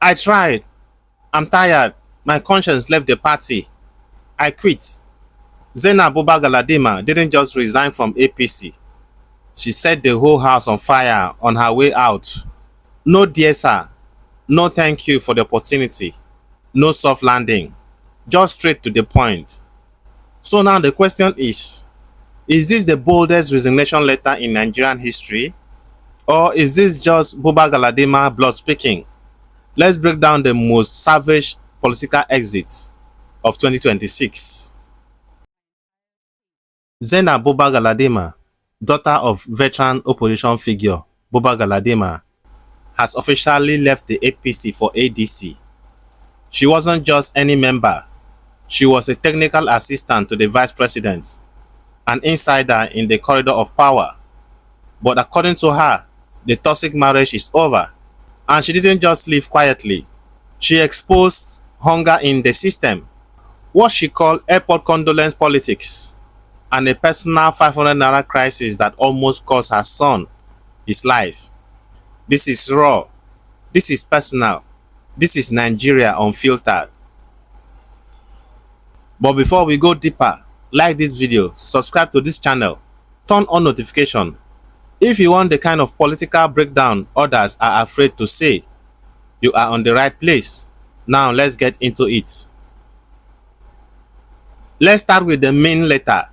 I tried. I'm tired. My conscience left the party. I quit. Zainab Buba Galadima didn't just resign from APC. She set the whole house on fire on her way out. No dear sir. No thank you for the opportunity. No soft landing. Just straight to the point. So now the question is this the boldest resignation letter in Nigerian history? Or is this just Buba Galadima blood speaking? Let's break down the most savage political exit of 2026. Zainab Buba Galadima, daughter of veteran opposition figure Buba Galadima, has officially left the APC for ADC. She wasn't just any member. She was a technical assistant to the vice president, an insider in the corridor of power. But according to her, the toxic marriage is over. And she didn't just leave quietly. She exposed hunger in the system, what she called airport condolence politics, and a personal 500 naira crisis that almost cost her son his life. This is raw. This is personal. This is Nigeria unfiltered. But before we go deeper, like this video, subscribe to this channel, turn on notification. If you want the kind of political breakdown others are afraid to say, you are on the right place. Now let's get into it. Let's start with the main letter.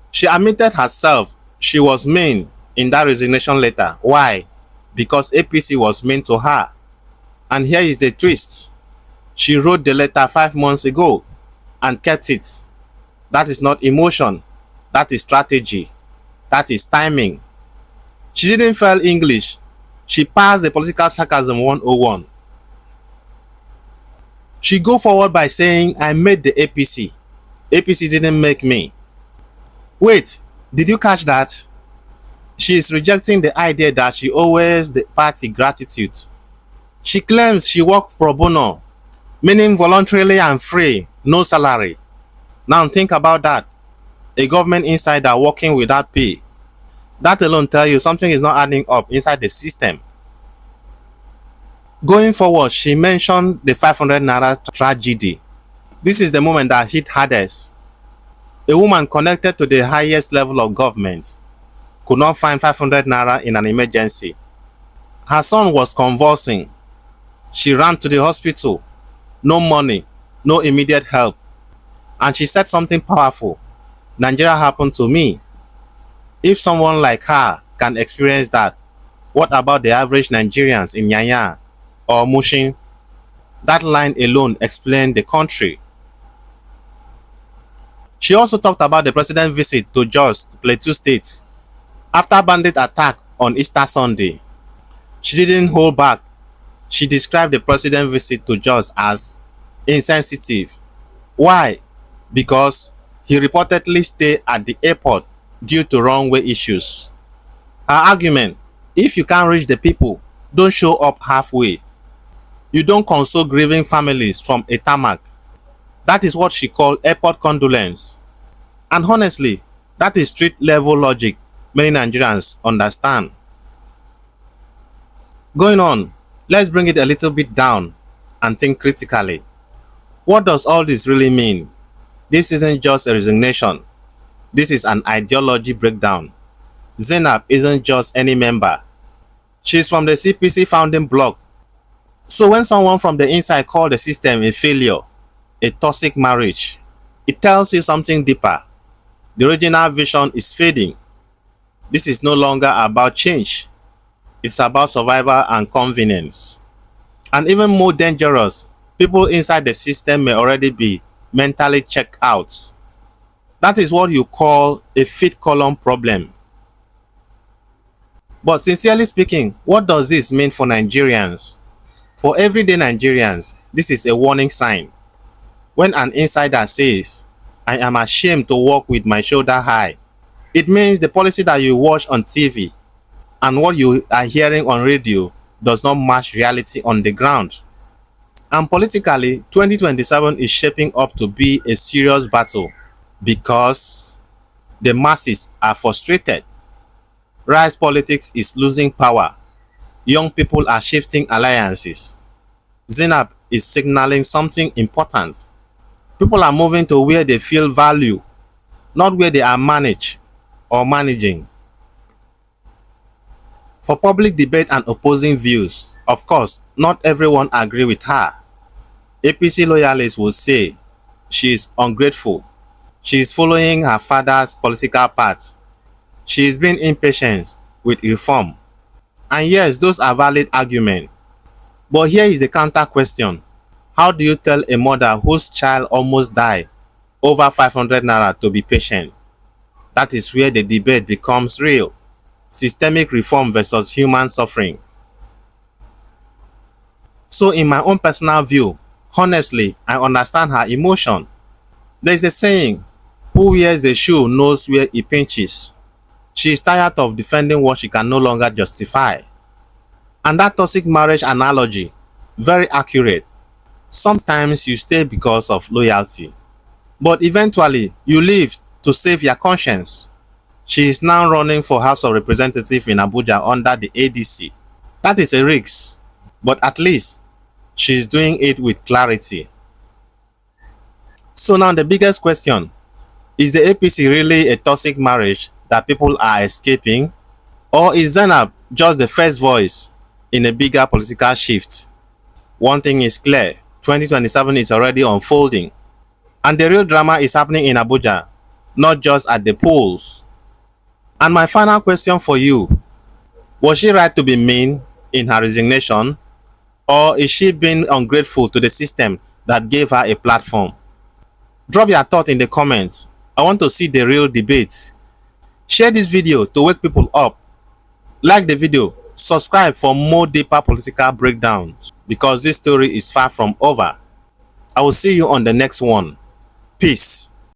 She admitted herself she was mean in that resignation letter. Why? Because APC was mean to her. And here is the twist. She wrote the letter 5 months ago and kept it. That is not emotion. That is strategy. That is timing. She didn't fail English. She passed the political sarcasm 101. She go forward by saying, I made the APC. APC didn't make me. Wait, did you catch that? She is rejecting the idea that she owes the party gratitude. She claims she worked pro bono, meaning voluntarily and free, no salary. Now think about that. A government insider working without pay. That alone tells you something is not adding up inside the system. Going forward, she mentioned the 500 Naira tragedy. This is the moment that hit hardest. A woman connected to the highest level of government could not find 500 Naira in an emergency. Her son was convulsing. She ran to the hospital. No money, no immediate help. And she said something powerful. Nigeria happened to me. If someone like her can experience that, what about the average Nigerians in Nyanya or Mushin? That line alone explained the country. She also talked about the president's visit to Jos, Plateau State, after bandit attack on Easter Sunday. She didn't hold back. She described the president's visit to Jos as insensitive. Why? Because he reportedly stayed at the airport due to runway issues. Her argument, if you can't reach the people, don't show up halfway. You don't console grieving families from a tarmac. That is what she called airport condolence. And honestly, that is street level logic many Nigerians understand. Going on, let's bring it a little bit down and think critically. What does all this really mean? This isn't just a resignation. This is an ideology breakdown. Zainab isn't just any member. She's from the CPC founding bloc. So when someone from the inside calls the system a failure, a toxic marriage, it tells you something deeper. The original vision is fading. This is no longer about change. It's about survival and convenience. And even more dangerous, people inside the system may already be mentally checked out. That is what you call a fifth column problem. But sincerely speaking, what does this mean for Nigerians? For everyday Nigerians, this is a warning sign. When an insider says, I am ashamed to walk with my shoulder high, it means the policy that you watch on TV and what you are hearing on radio does not match reality on the ground. And politically, 2027 is shaping up to be a serious battle because the masses are frustrated. Rice politics is losing power. Young people are shifting alliances. Zainab is signaling something important. People are moving to where they feel value, not where they are managed or managing. For public debate and opposing views, of course, not everyone agree with her. APC loyalists will say she is ungrateful. She is following her father's political path. She is being impatient with reform. And yes, those are valid arguments. But here is the counter question. How do you tell a mother whose child almost died over 500 naira to be patient? That is where the debate becomes real. Systemic reform versus human suffering. So in my own personal view, honestly, I understand her emotion. There is a saying, who wears the shoe knows where it pinches. She is tired of defending what she can no longer justify. And that toxic marriage analogy, very accurate. Sometimes you stay because of loyalty, but eventually you leave to save your conscience. She is now running for House of Representatives in Abuja under the ADC. That is a risk, but at least she is doing it with clarity. So now the biggest question, is the APC really a toxic marriage that people are escaping? Or is Zainab just the first voice in a bigger political shift? One thing is clear, 2027 is already unfolding. And the real drama is happening in Abuja, not just at the polls. And my final question for you, was she right to be mean in her resignation? Or is she being ungrateful to the system that gave her a platform? Drop your thought in the comments. I want to see the real debate. Share this video to wake people up. Like the video, subscribe for more deeper political breakdowns because this story is far from over. I will see you on the next one. Peace.